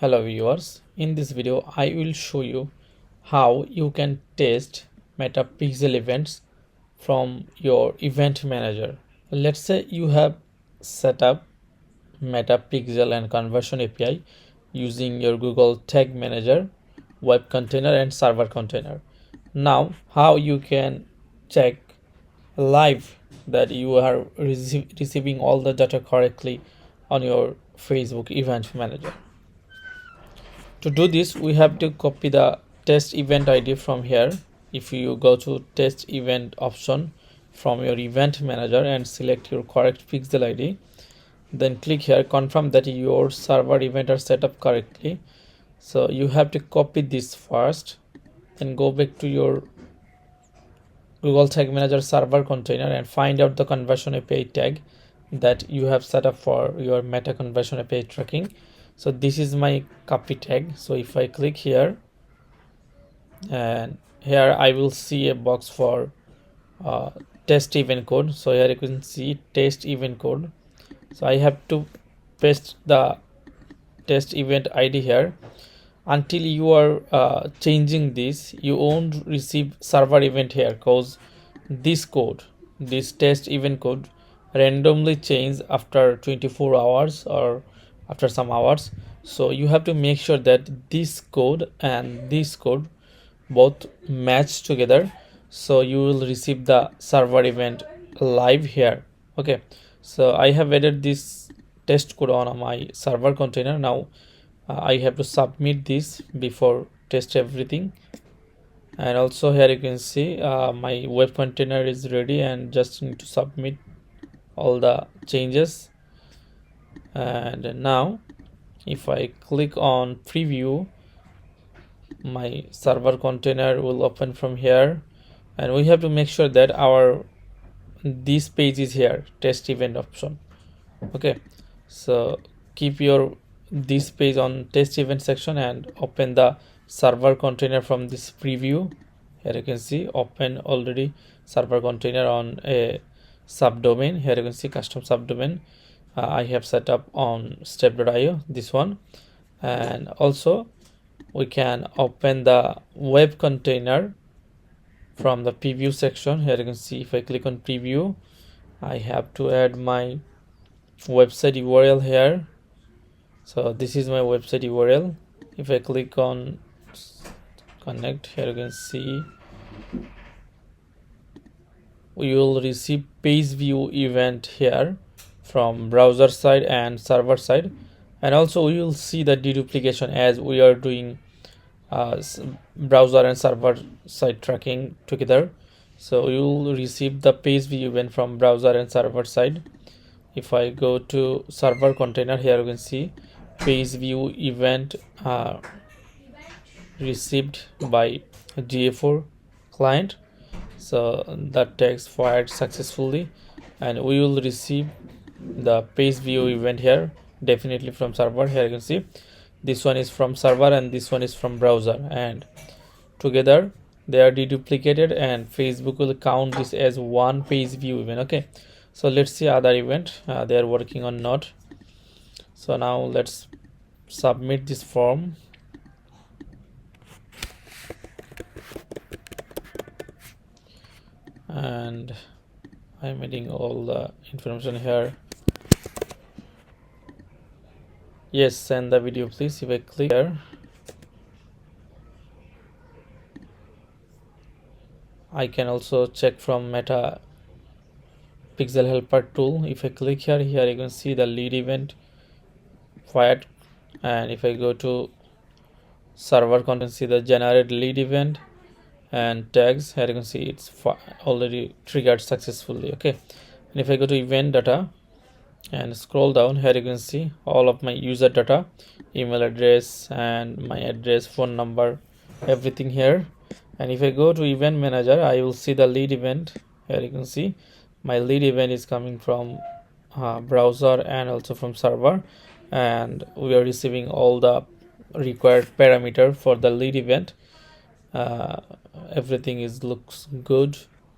Hello viewers, in this video I will show you how you can test meta pixel events from your event manager. Let's say you have set up meta pixel and conversion API using your Google Tag Manager, web container and server container. Now how you can check live that you are receiving all the data correctly on your Facebook event manager. To do this, we have to copy the test event ID from here. If you go to test event option from your event manager and select your correct pixel ID, then click here, confirm that your server event are set up correctly. So you have to copy this first, then go back to your Google Tag Manager server container and find out the conversion API tag that you have set up for your meta conversion API tracking. So this is my copy tag. So if I click here, and here I will see a box for test event code. So here you can see test event code. So I have to paste the test event ID here. Until you are changing this, you won't receive server event here, because this code, this test event code, randomly change after 24 hours or after some hours. So you have to make sure that this code and this code both match together, so you will receive the server event live here. Okay, so I have added this test code on my server container. Now I have to submit this before test everything. And also here you can see my web container is ready and just need to submit all the changes. And now if I click on preview, my server container will open from here, and we have to make sure that our this page is here, test event option. Okay, so keep your this page on test event section and open the server container from this preview. Here you can see open already server container on a subdomain. Here you can see custom subdomain. I have set up on step.io, this one. And also we can open the web container from the preview section. Here you can see if I click on preview, I have to add my website URL here. So this is my website URL. If I click on connect, here you can see we will receive PageView event here from browser side and server side, and also we will see the deduplication as we are doing browser and server side tracking together. So you will receive the PageView event from browser and server side. If I go to server container, here you can see PageView event received by GA4 client. So that text fired successfully, and we will receive the PageView event here definitely from server. Here you can see this one is from server and this one is from browser, and together they are deduplicated, and Facebook will count this as one PageView event. Okay, so let's see other event they are working on not. So now let's submit this form. And I'm adding all the information here. Yes, send the video please. If I click here, I can also check from Meta Pixel Helper tool. If I click here, you can see the lead event fired, and if I go to server content, see the generate lead event and tags. Here you can see it's already triggered successfully. Okay, and if I go to event data and scroll down, here you can see all of my user data, email address and my address, phone number, everything here. And if I go to event manager, I will see the lead event. Here you can see my lead event is coming from browser and also from server, and we are receiving all the required parameter for the lead event. Everything is looks good.